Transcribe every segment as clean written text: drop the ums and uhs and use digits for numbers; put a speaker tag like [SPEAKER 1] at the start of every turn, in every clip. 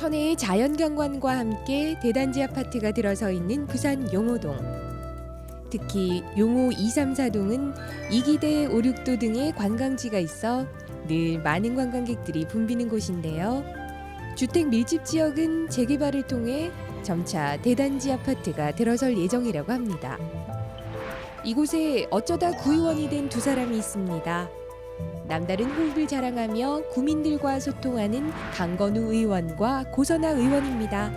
[SPEAKER 1] 천혜의 자연경관과 함께 대단지 아파트가 들어서 있는 부산 용호동. 특히 용호 234동은 이기대, 오륙도 등의 관광지가 있어 늘 많은 관광객들이 붐비는 곳인데요. 주택 밀집 지역은 재개발을 통해 점차 대단지 아파트가 들어설 예정이라고 합니다. 이곳에 어쩌다 구의원이 된 두 사람이 있습니다. 남다른 호흡을 자랑하며 구민들과 소통하는 강건우 의원과 고선아 의원입니다.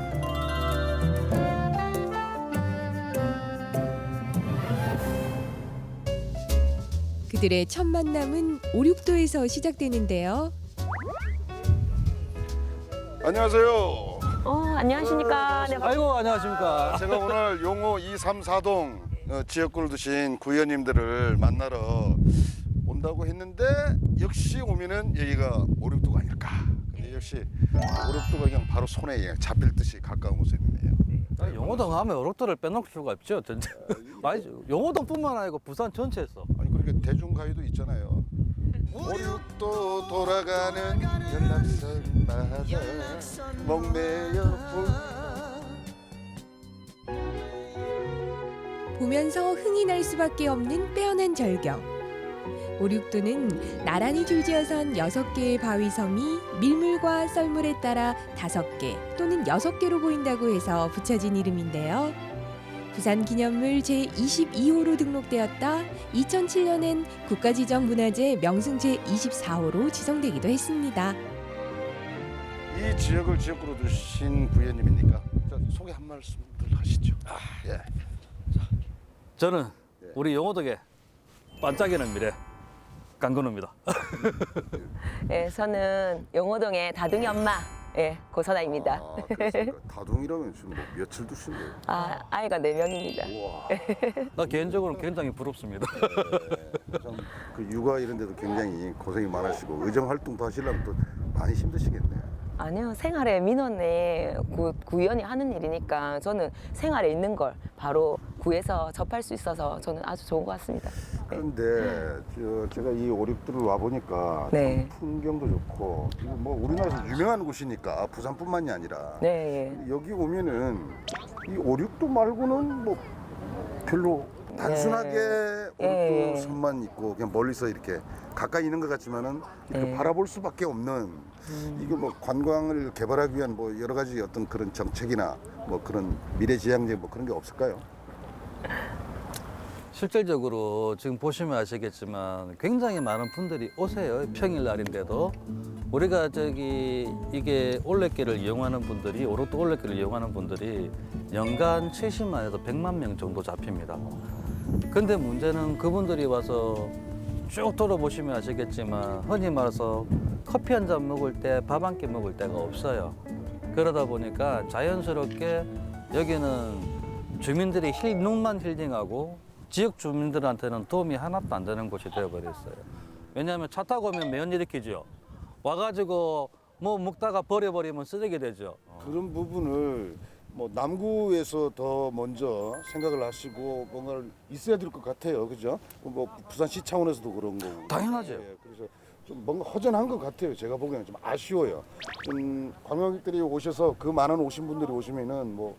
[SPEAKER 1] 그들의 첫 만남은 오륙도에서 시작되는데요.
[SPEAKER 2] 안녕하세요.
[SPEAKER 3] 안녕하십니까. 네,
[SPEAKER 4] 아이고 안녕하십니까.
[SPEAKER 2] 제가 오늘 용호 234동 지역구를 두신 구의원님들을 만나러 온다고 했는데 역시 오면은 여기가 오륙도가 아닐까. 근데 역시 오륙도가 그냥 바로 손에 그냥 잡힐 듯이 가까운 곳에 있네요.
[SPEAKER 4] 용호동 하면 오륙도를 빼놓을 수가 없죠. 전체. 많이 용호동뿐만 아니고 부산 전체에서.
[SPEAKER 2] 아니 그렇게 대중가요도 있잖아요. 오륙도 돌아가는 연락선마다 목매여
[SPEAKER 1] 보면서 흥이 날 수밖에 없는 빼어난 절경. 오륙도는 나란히 줄지어선 6개의 바위섬이 밀물과 썰물에 따라 5개 또는 6개로 보인다고 해서 붙여진 이름인데요. 부산기념물 제22호로 등록되었다 2007년엔 국가지정문화재 명승 제24호로 지정되기도 했습니다.
[SPEAKER 2] 이 지역을 지역구로 두신 구의원님이니까 자, 소개 한 말씀들 하시죠. 예.
[SPEAKER 4] 저는 우리 용호동의 반짝이는 미래 강건우입니다.
[SPEAKER 3] 예, 저는 용호동의 다둥이 엄마, 고선아입니다.
[SPEAKER 2] 그렇습니까? 다둥이라면 지금 뭐 며칠 두신데요?
[SPEAKER 3] 아이가 4명입니다.
[SPEAKER 2] 우와.
[SPEAKER 4] 나 개인적으로 굉장히 부럽습니다.
[SPEAKER 2] 참 그 육아 이런 데도 굉장히 고생이 많으시고 의정 활동도 하시려면 또 많이 힘드시겠네요.
[SPEAKER 3] 아니요, 생활의 민원에 구의원이 하는 일이니까 저는 생활에 있는 걸 바로 구에서 접할 수 있어서 저는 아주 좋은 것 같습니다.
[SPEAKER 2] 그런데 제가 이 오륙도를 와 보니까
[SPEAKER 3] 네.
[SPEAKER 2] 풍경도 좋고 그리고 뭐 우리나라에서 유명한 곳이니까 부산뿐만이 아니라
[SPEAKER 3] 네,
[SPEAKER 2] 여기 오면은 이 오륙도 말고는 뭐 별로 단순하게 오륙도 섬만 있고 그냥 멀리서 이렇게 가까이 있는 것 같지만은 이렇게 바라볼 수밖에 없는 이게 뭐 관광을 개발하기 위한 뭐 여러 가지 어떤 그런 정책이나 뭐 그런 미래지향적 뭐 그런 게 없을까요?
[SPEAKER 4] 실질적으로 지금 보시면 아시겠지만 굉장히 많은 분들이 오세요. 평일날인데도 우리가 이게 올레길을 이용하는 분들이 오륙도 올레길을 이용하는 분들이 연간 70만에서 100만 명 정도 잡힙니다. 근데 문제는 그분들이 와서 쭉 돌아보시면 아시겠지만 흔히 말해서 커피 한 잔 먹을 때 밥 한 끼 먹을 때가 없어요. 그러다 보니까 자연스럽게 여기는 주민들이 눈만 힐링하고 지역 주민들한테는 도움이 하나도 안 되는 곳이 되어버렸어요. 왜냐하면 차 타고 오면 매연 일으키죠. 와가지고 뭐 먹다가 버려버리면 쓰레기 되죠.
[SPEAKER 2] 그런 부분을 뭐 남구에서 더 먼저 생각을 하시고 뭔가를 있어야 될 것 같아요, 그죠? 뭐 부산시 차원에서도 그런 거고.
[SPEAKER 4] 당연하죠.
[SPEAKER 2] 그래서 좀 뭔가 허전한 것 같아요. 제가 보기에는 좀 아쉬워요. 좀 관광객들이 오셔서 그 많은 오신 분들이 오시면은 뭐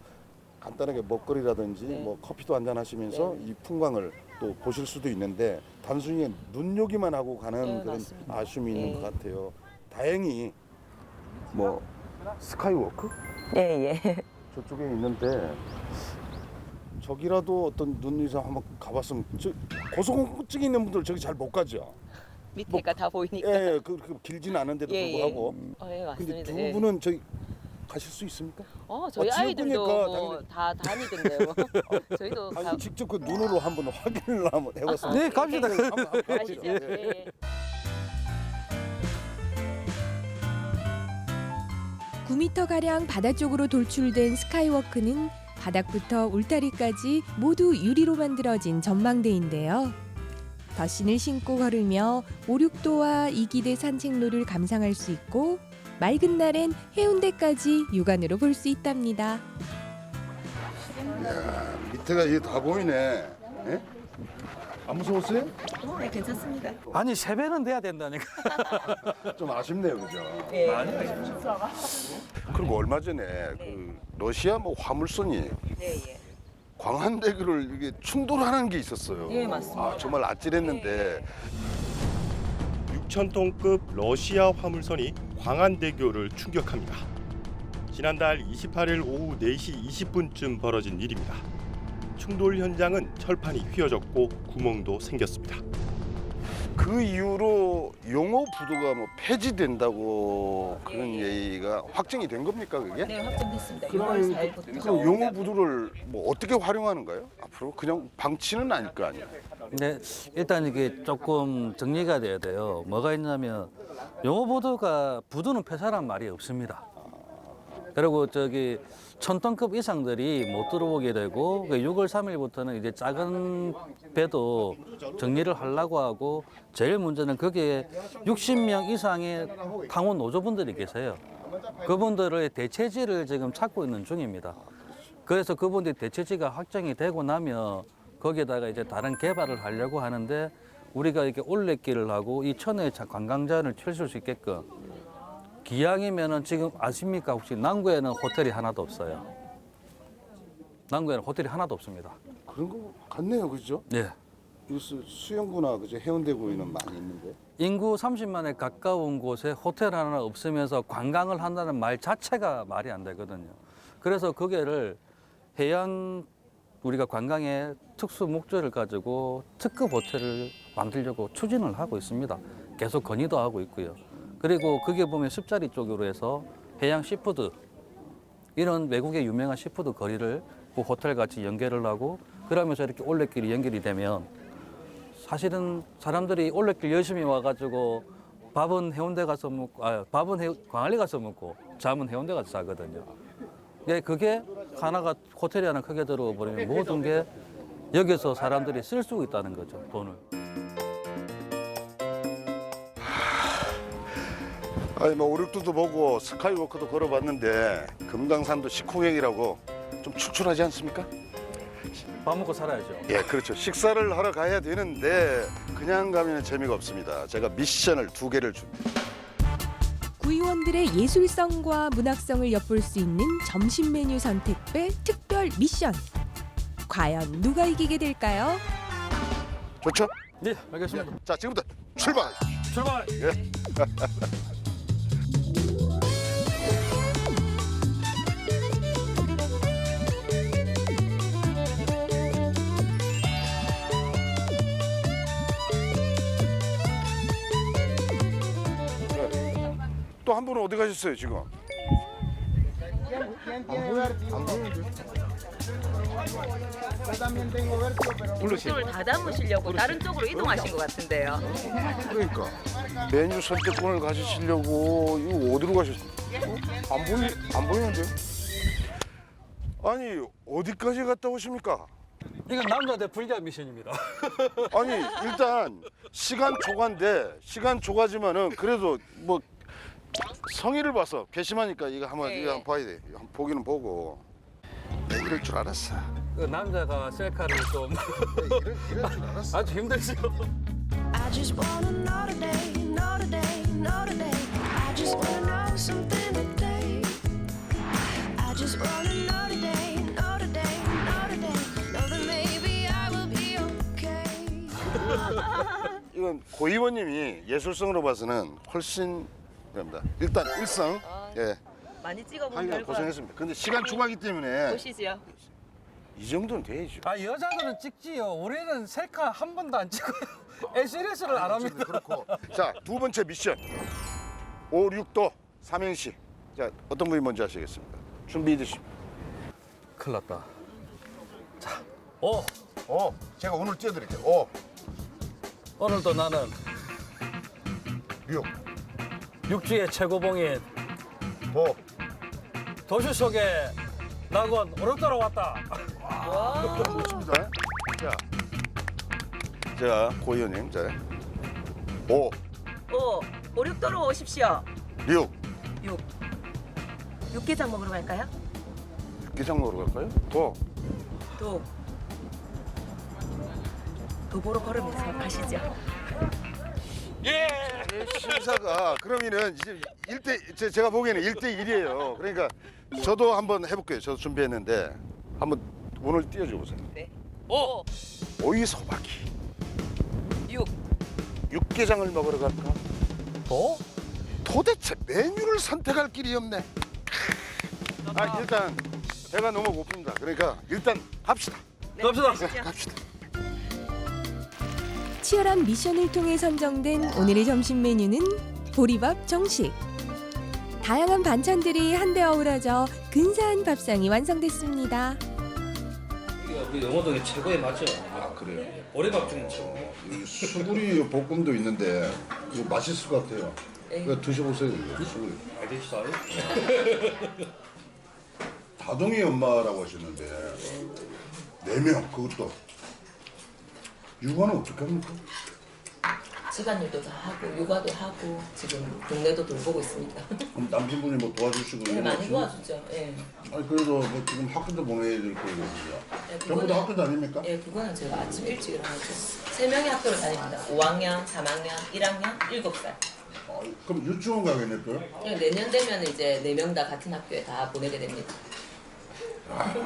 [SPEAKER 2] 간단하게 먹거리라든지 뭐 커피도 한잔 하시면서 이 풍광을 또 보실 수도 있는데 단순히 눈요기만 하고 가는 그런
[SPEAKER 3] 맞습니다.
[SPEAKER 2] 아쉬움이 있는 것 같아요. 다행히 뭐 스카이워크
[SPEAKER 3] 예.
[SPEAKER 2] 저쪽에 있는데 저기라도 어떤 눈 이상 한번 가봤으면 고소공증 있는 분들 저기 잘 못 가죠.
[SPEAKER 3] 밑에가 다 보이니까.
[SPEAKER 2] 예, 그 길지는 않은데도 불구하고.
[SPEAKER 3] 예,
[SPEAKER 2] 근데
[SPEAKER 3] 맞습니다.
[SPEAKER 2] 두 분은 저기 가실 수 있습니까?
[SPEAKER 3] 저희
[SPEAKER 2] 지역구니까
[SPEAKER 3] 아이들도
[SPEAKER 2] 당연히.
[SPEAKER 3] 다 다니던데요. 저희도
[SPEAKER 2] 아니, 직접 그 눈으로 한번 확인을 한번 해봤습니다.
[SPEAKER 4] 네, 갑시다.
[SPEAKER 2] 한번 가시죠.
[SPEAKER 3] 가시죠. 예.
[SPEAKER 1] 9m가량 바다 쪽으로 돌출된 스카이워크는 바닥부터 울타리까지 모두 유리로 만들어진 전망대인데요. 덧신을 신고 걸으며 오륙도와 이기대 산책로를 감상할 수 있고 맑은 날엔 해운대까지 육안으로 볼 수 있답니다.
[SPEAKER 2] 밑에가 이게 다 보이네. 예? 안 무서웠어요?
[SPEAKER 3] 네, 괜찮습니다.
[SPEAKER 4] 아니 세배는 돼야 된다니까.
[SPEAKER 2] 좀 아쉽네요, 그죠?
[SPEAKER 3] 예.
[SPEAKER 2] 그리고 얼마 전에 그 러시아 뭐 화물선이
[SPEAKER 3] 예.
[SPEAKER 2] 광안대교를 이게 충돌하는 게 있었어요.
[SPEAKER 3] 예, 맞습니다.
[SPEAKER 2] 아, 정말 아찔했는데
[SPEAKER 5] 6,000톤급 러시아 화물선이 광안대교를 충격합니다. 지난달 28일 오후 4시 20분쯤 벌어진 일입니다. 충돌 현장은 철판이 휘어졌고 구멍도 생겼습니다.
[SPEAKER 2] 그 이후로 용호 부두가 뭐 폐지된다고 그런 얘기가 확정이 된 겁니까, 그게?
[SPEAKER 3] 네, 확정됐습니다.
[SPEAKER 2] 그럼
[SPEAKER 3] 6월 4일부터.
[SPEAKER 2] 그 용호 부두를 뭐 어떻게 활용하는가요? 앞으로 그냥 방치는 아닐 거 아니에요.
[SPEAKER 4] 근데 일단 이게 조금 정리가 돼야 돼요. 뭐가 있냐면 용호부두가 부두는 폐사란 말이 없습니다. 그리고 저기 1,000톤급 이상들이 못 들어오게 되고 6월 3일부터는 이제 작은 배도 정리를 하려고 하고 제일 문제는 거기에 60명 이상의 강원 노조분들이 계세요. 그분들의 대체지를 지금 찾고 있는 중입니다. 그래서 그분들이 대체지가 확정이 되고 나면 거기에다가 이제 다른 개발을 하려고 하는데 우리가 이렇게 올레길을 하고 이 천혜의 관광자를 펼칠 수 있게끔 기왕이면은 지금 아십니까? 혹시 남구에는 호텔이 하나도 없어요. 남구에는 호텔이 하나도 없습니다.
[SPEAKER 2] 그런 거 같네요, 그죠?
[SPEAKER 4] 예.
[SPEAKER 2] 수영구나 그죠? 해운대구에는 많이 있는데.
[SPEAKER 4] 인구 30만에 가까운 곳에 호텔 하나 없으면서 관광을 한다는 말 자체가 말이 안 되거든요. 그래서 거기를 해양 우리가 관광의 특수 목적을 가지고 특급 호텔을 만들려고 추진을 하고 있습니다. 계속 건의도 하고 있고요. 그리고 그게 보면 습자리 쪽으로 해서 해양 시푸드 이런 외국의 유명한 시푸드 거리를 그 호텔 같이 연결을 하고 그러면서 이렇게 올레길이 연결이 되면 사실은 사람들이 올레길 열심히 와가지고 밥은 해운대 가서 먹고 광안리 가서 먹고 잠은 해운대 가서 자거든요. 예, 그게 하나가 호텔이 하나 크게 들어와 버리면 모든 게 여기서 사람들이 쓸 수 있다는 거죠, 돈을.
[SPEAKER 2] 아니 뭐 오륙도도 보고 스카이워크도 걸어봤는데 금강산도 식후경이라고 좀 출출하지 않습니까?
[SPEAKER 4] 밥 먹고 살아야죠.
[SPEAKER 2] 예, 그렇죠. 식사를 하러 가야 되는데 그냥 가면 재미가 없습니다. 제가 미션을 2개를 줍니다.
[SPEAKER 1] 구의원들의 예술성과 문학성을 엿볼 수 있는 점심 메뉴 선택배 특별 미션. 과연 누가 이기게 될까요?
[SPEAKER 2] 좋죠?
[SPEAKER 4] 네, 알겠습니다.
[SPEAKER 2] 자, 지금부터 출발하십시오.
[SPEAKER 4] 출발!
[SPEAKER 2] 예. 또 한 분은 어디 가셨어요, 지금?
[SPEAKER 3] 물을 다 담으시려고 다른 쪽으로 이동하신 것 같은데요.
[SPEAKER 2] 그러니까 메뉴 선택권을 가지시려고 이거 어디로 가셨어요? 안 보이는데요? 아니 어디까지 갔다 오십니까?
[SPEAKER 4] 이건 남자한테 불리한 미션입니다.
[SPEAKER 2] 아니 일단 시간 초과인데 시간 초과지만은 그래도 뭐 성의를 봐서 괘씸하니까 이거 한번
[SPEAKER 3] 네.
[SPEAKER 2] 이거 한번 봐야 돼. 한번 보기는 보고. 이럴 줄 알았어.
[SPEAKER 4] 그 남자가 셀카를 좀
[SPEAKER 2] 이럴 줄 알았어.
[SPEAKER 4] 아주 힘들죠.
[SPEAKER 6] I just wanna know today, know today, know today. I just wanna know something today. I just wanna know today, know today, know today. Know that maybe I will be okay.
[SPEAKER 2] 이건 고 의원님이 예술성으로 봐서는 훨씬 됩니다. 일단 1성. 예.
[SPEAKER 3] 많이 찍어본
[SPEAKER 2] 하여간
[SPEAKER 3] 결과
[SPEAKER 2] 고생했습니다. 근데 시간 초과하기 때문에
[SPEAKER 3] 보시죠.
[SPEAKER 2] 이 정도는 돼야죠.
[SPEAKER 4] 아 여자들은 찍지요. 우리는 셀카 한 번도 안 찍어요. SNS를 안 합니다.
[SPEAKER 2] 그렇고. 자, 2번째 미션. 5, 6도 삼행시. 자, 어떤 분이 먼저 하시겠습니까? 준비해 주십시오.
[SPEAKER 4] 큰일 났다. 자, 오.
[SPEAKER 2] 제가 오늘 띄워드릴게요. 5,
[SPEAKER 4] 오늘도 나는
[SPEAKER 2] 6,
[SPEAKER 4] 육지의 최고봉인
[SPEAKER 2] 5.
[SPEAKER 4] 도시 속에 낙원 오륙도로 왔다.
[SPEAKER 2] 좋습니다. 자, 고 의원님. 자, 5,
[SPEAKER 3] 5,6도로 오십시오.
[SPEAKER 2] 6.
[SPEAKER 3] 6. 육개장 먹으러 갈까요?
[SPEAKER 2] 육개장 먹으러 갈까요? 도.
[SPEAKER 3] 도. 도보로 걸으면서 가시죠.
[SPEAKER 2] 심사가 그러면은 이제 제가 보기에는 1대1이에요. 그러니까 저도 한번 해볼게요. 저도 준비했는데 한번 오늘 띄워줘 보세요.
[SPEAKER 3] 네.
[SPEAKER 2] 오이 소박이
[SPEAKER 3] 6.
[SPEAKER 2] 육개장을 먹으러 갈까?
[SPEAKER 4] 또?
[SPEAKER 2] 도대체 메뉴를 선택할 길이 없네. 일단 배가 너무 고픕니다. 그러니까 일단 갑시다.
[SPEAKER 4] 갑시다.
[SPEAKER 2] 갑시다.
[SPEAKER 1] 치열한 미션을 통해 선정된 오늘의 점심 메뉴는 보리밥 정식. 다양한 반찬들이 한데 어우러져 근사한 밥상이 완성됐습니다.
[SPEAKER 4] 이게 우리 영호동의 최고의 맛이죠.
[SPEAKER 2] 아 그래요?
[SPEAKER 4] 보리밥 중에 최고.
[SPEAKER 2] 수구리 볶음도 있는데 이거 맛있을 것 같아요. 이거 드셔보세요. 수구리.
[SPEAKER 4] 알겠어요?
[SPEAKER 2] 다동이 엄마라고 하셨는데 4명 그것도 육아는 어떻게 합니까?
[SPEAKER 3] 집안일도 다 하고 육아도 하고 지금 동네도 돌보고 있습니다.
[SPEAKER 2] 그럼 남편분이 뭐 도와주시고
[SPEAKER 3] 네,
[SPEAKER 2] 이런 거
[SPEAKER 3] 많이
[SPEAKER 2] 없어요?
[SPEAKER 3] 도와주죠. 예.
[SPEAKER 2] 아니 그래도 뭐 지금 학교도 보내야 될 거고
[SPEAKER 3] 네,
[SPEAKER 2] 전부 다 학교 다닙니까?
[SPEAKER 3] 예, 그거는 제가 아침 일찍 일어나죠. 3명이 학교를 다닙니다. 5학년, 3학년, 1학년, 7살.
[SPEAKER 2] 그럼 유치원 가겠네 또?
[SPEAKER 3] 내년 되면 이제 4명 다 같은 학교에 다 보내게 됩니다.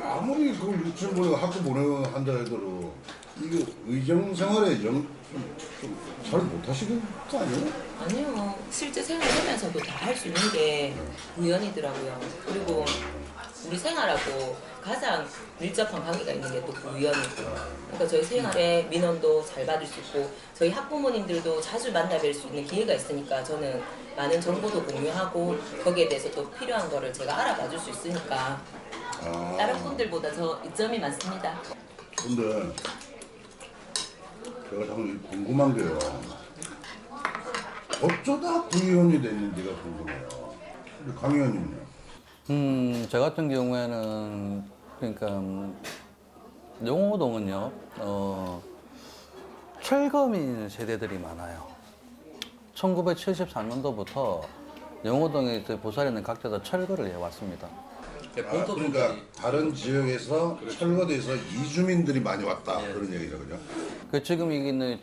[SPEAKER 2] 아무리 그 유치원 보내고 학교 보내고 한다 해도 이게 의정 생활에 잘 못하시는 거 아니에요?
[SPEAKER 3] 아니요. 실제 생활하면서도 다 할 수 있는 게 구연이더라고요. 그리고 우리 생활하고 가장 밀접한 관계가 있는 게 또 구연이고. 그러니까 저희 생활에 민원도 잘 받을 수 있고 저희 학부모님들도 자주 만나뵐 수 있는 기회가 있으니까 저는 많은 정보도 공유하고 거기에 대해서 또 필요한 거를 제가 알아봐 줄 수 있으니까 다른 분들보다 저 이점이 많습니다.
[SPEAKER 2] 근데 제가 참 궁금한 게요. 어쩌다 구의원이 됐는지가 궁금해요. 우리 강 의원님은요?
[SPEAKER 4] 저 같은 경우에는 그러니까 용호동은요, 철거민 세대들이 많아요. 1974년도부터 용호동에 부산에 있는 각지에서 철거를 해왔습니다.
[SPEAKER 2] 그러니까 다른 지역에서 철거돼서 이주민들이 많이 왔다 그런 얘기죠, 그죠?
[SPEAKER 4] 지금 있는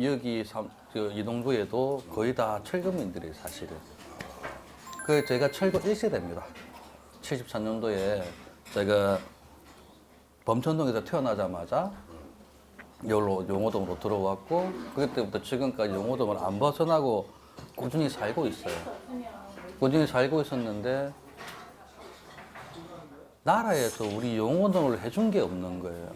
[SPEAKER 4] 여기 이동구에도 거의 다 철거민들이 사실은. 제가 철거 1세대입니다. 74년도에 제가 범천동에서 태어나자마자 여기로 용호동으로 들어왔고 그때부터 지금까지 용호동을 안 벗어나고 꾸준히 살고 있어요. 꾸준히 살고 있었는데 나라에서 우리 용호동을 해준 게 없는 거예요.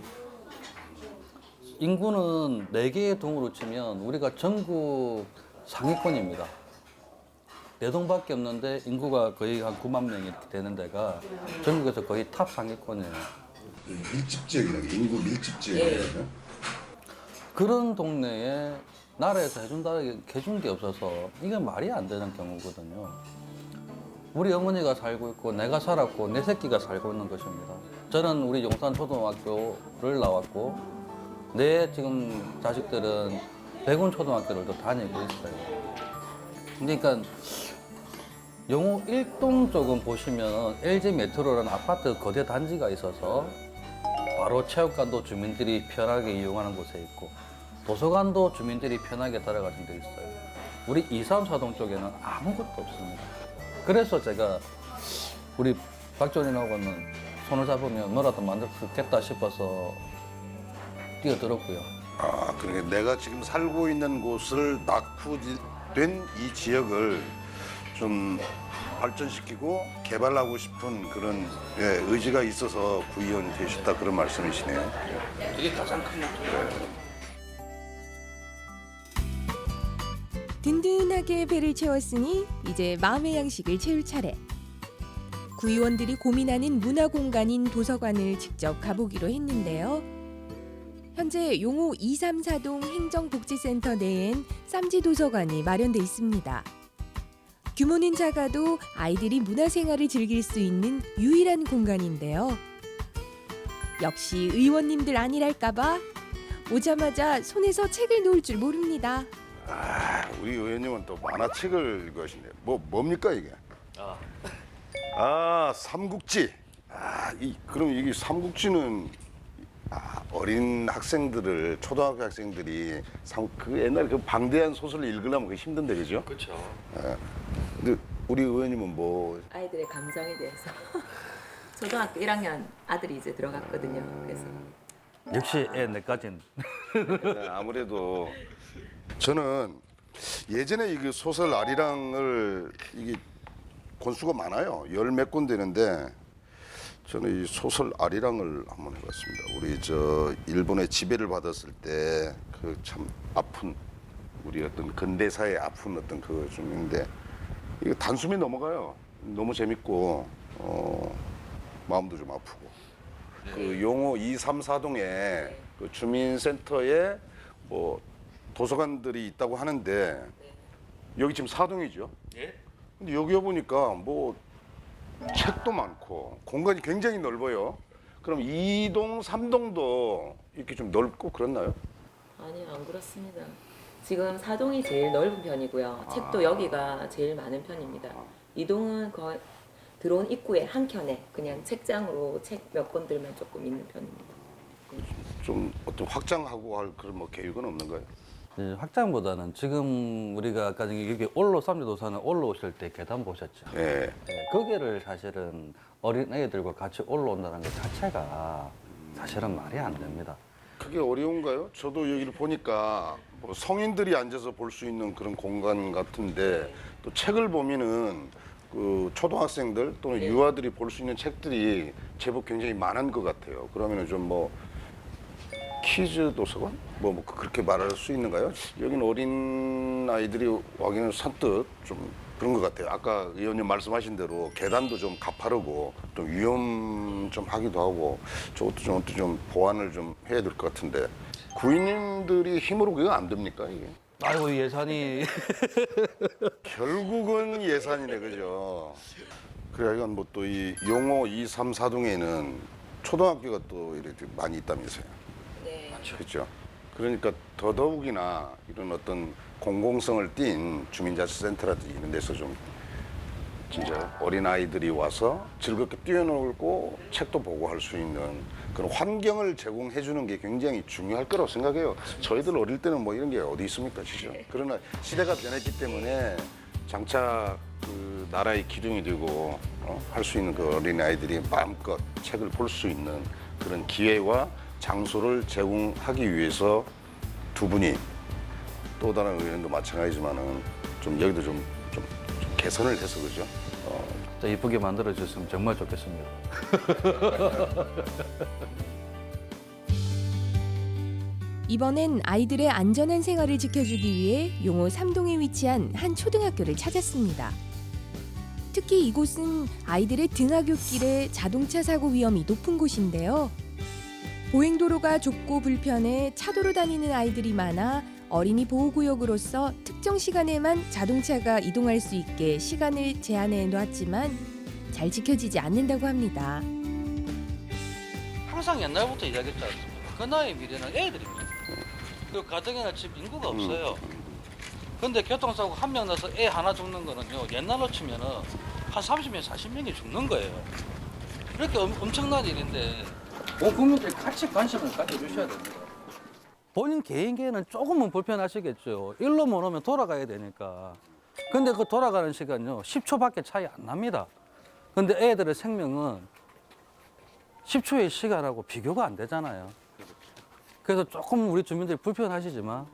[SPEAKER 4] 인구는 4개의 동으로 치면 우리가 전국 상위권입니다. 4동밖에 없는데 인구가 거의 한 9만 명이 이렇게 되는 데가 전국에서 거의 탑 상위권이에요.
[SPEAKER 2] 밀집 지역이라고 인구 밀집 지역이거든요.
[SPEAKER 4] 그런 동네에 나라에서 해준 게 없어서 이게 말이 안 되는 경우거든요. 우리 어머니가 살고 있고 내가 살았고 내 새끼가 살고 있는 것입니다. 저는 우리 용산초등학교를 나왔고 내 지금 자식들은 백운초등학교를 또 다니고 있어요. 그러니까 용호 1동 쪽은 보시면 LG 메트로라는 아파트 거대 단지가 있어서 바로 체육관도 주민들이 편하게 이용하는 곳에 있고 도서관도 주민들이 편하게 따라가는 데 있어요. 우리 2, 3, 4동 쪽에는 아무것도 없습니다. 그래서 제가 우리 박정희하고는 손을 잡으면 뭐라도 만들 수 있겠다 싶어서 뛰어들었고요.
[SPEAKER 2] 그러니까 내가 지금 살고 있는 곳을 낙후된 이 지역을 좀 발전시키고 개발하고 싶은 그런 의지가 있어서 구의원이 되셨다 그런 말씀이시네요.
[SPEAKER 4] 이게 가장 큰 목표예요.
[SPEAKER 1] 든든하게 배를 채웠으니 이제 마음의 양식을 채울 차례. 구의원들이 고민하는 문화공간인 도서관을 직접 가보기로 했는데요. 현재 용호 234동 행정복지센터 내엔 쌈지 도서관이 마련돼 있습니다. 규모는 작아도 아이들이 문화생활을 즐길 수 있는 유일한 공간인데요. 역시 의원님들 아니랄까봐 오자마자 손에서 책을 놓을 줄 모릅니다.
[SPEAKER 2] 우리 의원님은 또 만화책을 읽으시네요. 뭡니까 이게? 삼국지. 그럼 이게 삼국지는 어린 학생들을 초등학교 학생들이 그 옛날에 그 방대한 소설을 읽으려면 그게 힘든데 그죠?
[SPEAKER 4] 그렇죠.
[SPEAKER 2] 근데 우리 의원님은 뭐
[SPEAKER 3] 아이들의 감정에 대해서 초등학교 1학년 아들이 이제 들어갔거든요. 그래서
[SPEAKER 4] 역시 애 내까진.
[SPEAKER 2] 네, 아무래도 저는 예전에 이 소설 아리랑을 이게 권수가 많아요. 열 몇 권 되는데 저는 이 소설 아리랑을 한번 해봤습니다. 우리 저 일본의 지배를 받았을 때 그 참 아픈 우리 어떤 근대사의 아픈 어떤 그 좀인데 이거 단숨에 넘어가요. 너무 재밌고 마음도 좀 아프고 그 용호 2, 3, 4동에 그 주민센터에 뭐 도서관들이 있다고 하는데 여기 지금 4동이죠. 근데 여기 와보니까 뭐 책도 많고 공간이 굉장히 넓어요. 그럼 2동, 3동도 이렇게 좀 넓고 그렇나요?
[SPEAKER 3] 아니요, 안 그렇습니다. 지금 4동이 제일 넓은 편이고요. 책도 여기가 제일 많은 편입니다. 2동은 거의 들어온 입구에 한 켠에 그냥 책장으로 책 몇 권들만 조금 있는 편입니다.
[SPEAKER 2] 좀 어떤 확장하고 할 그런 뭐 계획은 없는가요?
[SPEAKER 4] 네, 확장보다는 지금 우리가 아까 여기 올로 삼리도사는 올라오실 때 계단 보셨죠?
[SPEAKER 2] 네.
[SPEAKER 4] 네, 거기를 사실은 어린 애들과 같이 올라온다는 것 자체가 사실은 말이 안 됩니다.
[SPEAKER 2] 그게 어려운가요? 저도 여기를 보니까 뭐 성인들이 앉아서 볼 수 있는 그런 공간 같은데 또 책을 보면은 그 초등학생들 또는 유아들이 볼 수 있는 책들이 제법 굉장히 많은 것 같아요. 그러면은 좀 뭐 키즈 도서관? 뭐 그렇게 말할 수 있는가요? 여기는 어린 아이들이 와기는 선뜻 좀 그런 것 같아요. 아까 의원님 말씀하신 대로 계단도 좀 가파르고 좀 위험 좀 하기도 하고 저것도 좀 보완을 좀 해야 될 것 같은데 구인님들이 힘으로 그게 안 됩니까 이게?
[SPEAKER 4] 아이고 예산이
[SPEAKER 2] 결국은 예산이네 그죠? 그래 이건 뭐 또 이 용호 2, 3, 4동에는 초등학교가 또 이렇게 많이 있다면서요.
[SPEAKER 3] 네.
[SPEAKER 2] 그렇죠. 그러니까 더더욱이나 이런 어떤 공공성을 띈 주민자치센터라든지 이런 데서 좀 진짜 어린 아이들이 와서 즐겁게 뛰어놀고 책도 보고 할 수 있는 그런 환경을 제공해 주는 게 굉장히 중요할 거라고 생각해요. 저희들 어릴 때는 뭐 이런 게 어디 있습니까, 진짜. 그러나 시대가 변했기 때문에 장차 그 나라의 기둥이 되고 할 수 있는 그 어린 아이들이 마음껏 책을 볼 수 있는 그런 기회와 장소를 제공하기 위해서 두 분이 또 다른 의원도 마찬가지지만은 좀 여기도 좀 개선을 해서 그죠?
[SPEAKER 4] 더 이쁘게 만들어 주셨으면 정말 좋겠습니다.
[SPEAKER 1] 이번엔 아이들의 안전한 생활을 지켜주기 위해 용호 3동에 위치한 한 초등학교를 찾았습니다. 특히 이곳은 아이들의 등하굣길에 자동차 사고 위험이 높은 곳인데요. 보행도로가 좁고 불편해 차도로 다니는 아이들이 많아 어린이 보호구역으로서 특정 시간에만 자동차가 이동할 수 있게 시간을 제한해 놓았지만 잘 지켜지지 않는다고 합니다.
[SPEAKER 4] 항상 옛날부터 이야기했지 않습니까? 그 나이의 미래는 애들입니다. 그 가정이나 집 인구가 없어요. 근데 교통사고 한 명 나서 애 하나 죽는 거는요, 옛날로 치면은 한 30명, 40명이 죽는 거예요. 그렇게 엄청난 일인데 온 국민들이 같이 관심을 가져주셔야 됩니다. 본인 개인계에는 조금은 불편하시겠죠. 일로 못 오면 돌아가야 되니까. 근데 그 돌아가는 시간요, 10초밖에 차이 안 납니다. 근데 애들의 생명은 10초의 시간하고 비교가 안 되잖아요. 그래서 조금 우리 주민들이 불편하시지만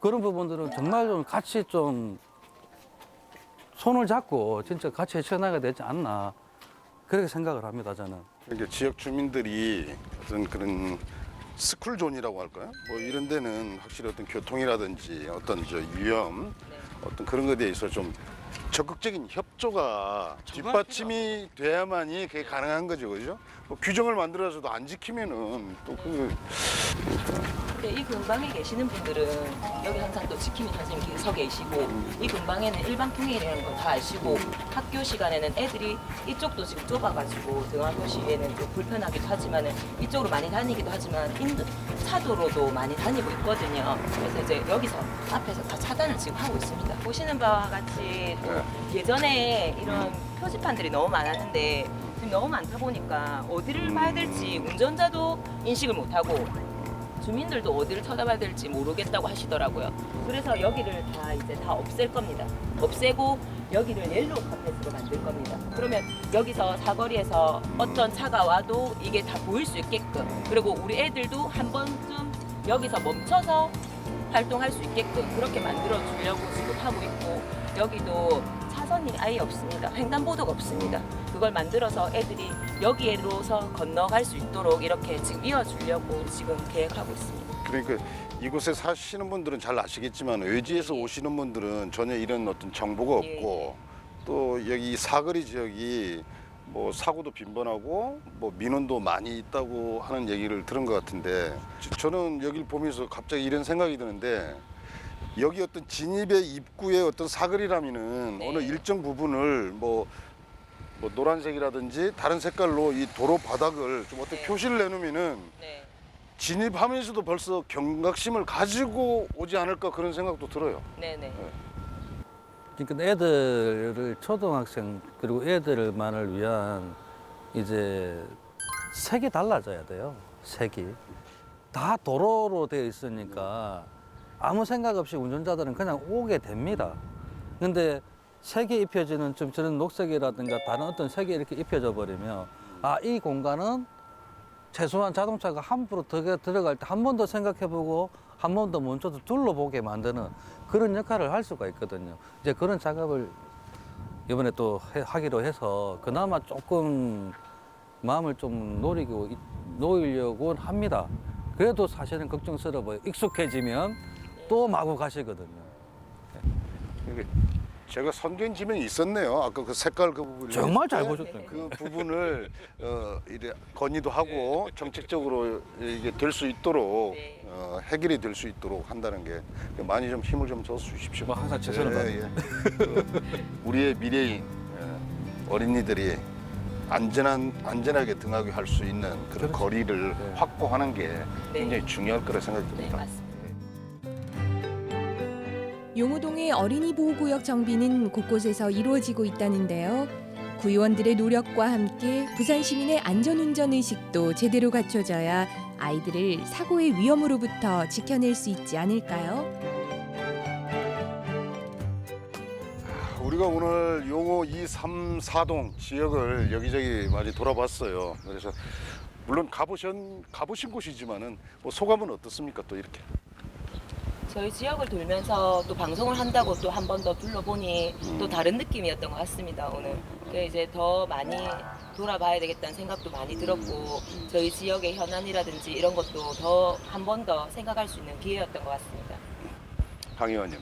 [SPEAKER 4] 그런 부분들은 정말 좀 같이 좀 손을 잡고 진짜 같이 헤쳐나가야 되지 않나 그렇게 생각을 합니다, 저는.
[SPEAKER 2] 그러니까 지역 주민들이 어떤 그런 스쿨존이라고 할까요? 뭐 이런 데는 확실히 어떤 교통이라든지 어떤 저 위험 어떤 그런 것에 대해서 좀 적극적인 협조가 뒷받침이 돼야만이 그게 가능한 거죠, 그죠? 뭐 규정을 만들어서도 안 지키면은 또 그
[SPEAKER 3] 근데 이 근방에 계시는 분들은 여기 항상 또 지킴이 선생님이 서 계시고 이 근방에는 일반 통행이라는 걸 다 아시고 학교 시간에는 애들이 이쪽도 지금 좁아가지고 등하교 시에는 좀 불편하기도 하지만은 이쪽으로 많이 다니기도 하지만 차도로도 많이 다니고 있거든요. 그래서 이제 여기서 앞에서 다 차단을 지금 하고 있습니다. 보시는 바와 같이 또 예전에 이런 표지판들이 너무 많았는데 지금 너무 많다 보니까 어디를 봐야 될지 운전자도 인식을 못하고 주민들도 어디를 쳐다봐야 될지 모르겠다고 하시더라고요. 그래서 여기를 다 없앨 겁니다. 없애고 여기를 옐로우 카펫으로 만들 겁니다. 그러면 여기서 사거리에서 어떤 차가 와도 이게 다 보일 수 있게끔, 그리고 우리 애들도 한 번쯤 여기서 멈춰서 활동할 수 있게끔 그렇게 만들어 주려고 지금 하고 있고, 여기도 차선이 아예 없습니다. 횡단보도가 없습니다. 그걸 만들어서 애들이 여기로서 건너갈 수 있도록 이렇게 지금 이어주려고 지금 계획하고 있습니다.
[SPEAKER 2] 그러니까 이곳에 사시는 분들은 잘 아시겠지만 외지에서 오시는 분들은 전혀 이런 어떤 정보가 없고 또 여기 사거리 지역이 뭐 사고도 빈번하고 뭐 민원도 많이 있다고 하는 얘기를 들은 것 같은데 저는 여기를 보면서 갑자기 이런 생각이 드는데 여기 어떤 진입의 입구의 어떤 사거리라면은
[SPEAKER 3] 네.
[SPEAKER 2] 어느 일정 부분을 뭐 노란색이라든지 다른 색깔로 이 도로 바닥을 좀 어떻게
[SPEAKER 3] 네.
[SPEAKER 2] 표시를 내놓으면은
[SPEAKER 3] 네.
[SPEAKER 2] 진입하면서도 벌써 경각심을 가지고 오지 않을까 그런 생각도 들어요.
[SPEAKER 3] 네네.
[SPEAKER 4] 그러니까 애들을 초등학생 그리고 애들만을 위한 이제 색이 달라져야 돼요. 색이 다 도로로 되어 있으니까 아무 생각 없이 운전자들은 그냥 오게 됩니다. 근데 색이 입혀지는 좀 저런 녹색이라든가 다른 어떤 색이 이렇게 입혀져 버리면 아, 이 공간은 최소한 자동차가 함부로 들어갈 때 한 번 더 생각해보고 한 번 더 멈춰서 둘러보게 만드는 그런 역할을 할 수가 있거든요. 이제 그런 작업을 이번에 또 하기로 해서 그나마 조금 마음을 좀 놓이려고 합니다. 그래도 사실은 걱정스러워요. 익숙해지면 또 마구 가시거든요.
[SPEAKER 2] 이게 제가 선된 지명이 있었네요. 아까 그 색깔 그 부분
[SPEAKER 4] 정말 잘 보셨던
[SPEAKER 2] 그 부분을 이래 건의도 하고 정책적으로 이게 될 수 있도록
[SPEAKER 3] 네.
[SPEAKER 2] 해결이 될 수 있도록 한다는 게 많이 좀 힘을 좀 줘 주십시오.
[SPEAKER 4] 뭐 항상 최선을 다합니다.
[SPEAKER 2] 우리의 미래인 어린이들이 안전하게 등하게 할 수 있는 그런
[SPEAKER 4] 그렇죠.
[SPEAKER 2] 거리를
[SPEAKER 4] 네.
[SPEAKER 2] 확보하는 게
[SPEAKER 3] 네.
[SPEAKER 2] 굉장히 중요할 거라 생각이
[SPEAKER 3] 네,
[SPEAKER 2] 듭니다.
[SPEAKER 3] 맞습니다.
[SPEAKER 1] 용호동의 어린이 보호구역 정비는 곳곳에서 이루어지고 있다는데요. 구의원들의 노력과 함께 부산 시민의 안전운전 의식도 제대로 갖춰져야 아이들을 사고의 위험으로부터 지켜낼 수 있지 않을까요?
[SPEAKER 2] 우리가 오늘 용호 2, 3, 4동 지역을 여기저기 많이 돌아봤어요. 그래서 물론 가보신 곳이지만은 뭐 소감은 어떻습니까? 또 이렇게.
[SPEAKER 3] 저희 지역을 돌면서 또 방송을 한다고 또 한 번 더 둘러보니 또 다른 느낌이었던 것 같습니다, 오늘. 그래서 이제 더 많이 돌아봐야 되겠다는 생각도 많이 들었고, 저희 지역의 현안이라든지 이런 것도 더 한 번 더 생각할 수 있는 기회였던 것 같습니다.
[SPEAKER 2] 강 의원님.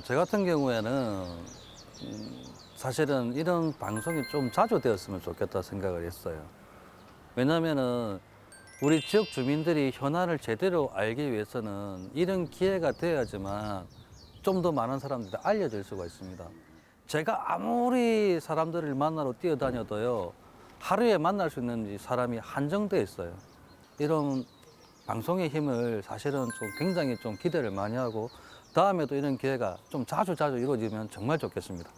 [SPEAKER 4] 제 같은 경우에는 사실은 이런 방송이 좀 자주 되었으면 좋겠다 생각을 했어요. 왜냐면은 우리 지역 주민들이 현안을 제대로 알기 위해서는 이런 기회가 되어야지만 좀 더 많은 사람들이 알려질 수가 있습니다. 제가 아무리 사람들을 만나러 뛰어다녀도요, 하루에 만날 수 있는 사람이 한정돼 있어요. 이런 방송의 힘을 사실은 좀 굉장히 좀 기대를 많이 하고 다음에도 이런 기회가 좀 자주 이루어지면 정말 좋겠습니다.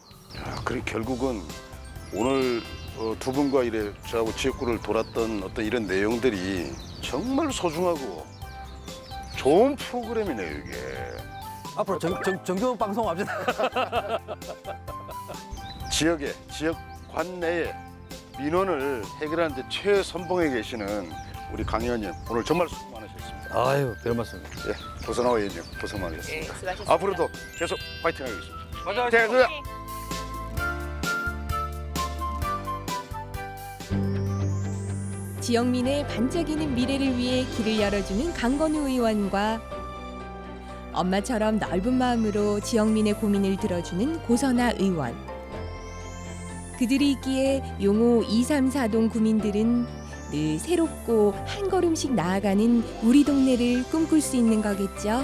[SPEAKER 2] 그리고 결국은 오늘 두 분과 이래 저하고 지역구를 돌았던 어떤 이런 내용들이 정말 소중하고 좋은 프로그램이네요, 이게.
[SPEAKER 4] 앞으로 정규 방송합시다.
[SPEAKER 2] 지역 관내에 민원을 해결하는 데 최선봉에 계시는 우리 강 의원님, 오늘 정말 수고 많으셨습니다.
[SPEAKER 4] 아유, 별 말씀입니다.
[SPEAKER 2] 예, 조선호 의원님 고생
[SPEAKER 3] 네,
[SPEAKER 2] 많으셨습니다.
[SPEAKER 3] 수고하셨습니다.
[SPEAKER 2] 앞으로도 계속 파이팅 하겠습니다.
[SPEAKER 3] 네,
[SPEAKER 2] 대수야.
[SPEAKER 1] 지역민의 반짝이는 미래를 위해 길을 열어주는 강건우 의원과 엄마처럼 넓은 마음으로 지역민의 고민을 들어주는 고선아 의원. 그들이 있기에 용호 2, 3, 4동 구민들은 늘 새롭고 한 걸음씩 나아가는 우리 동네를 꿈꿀 수 있는 거겠죠.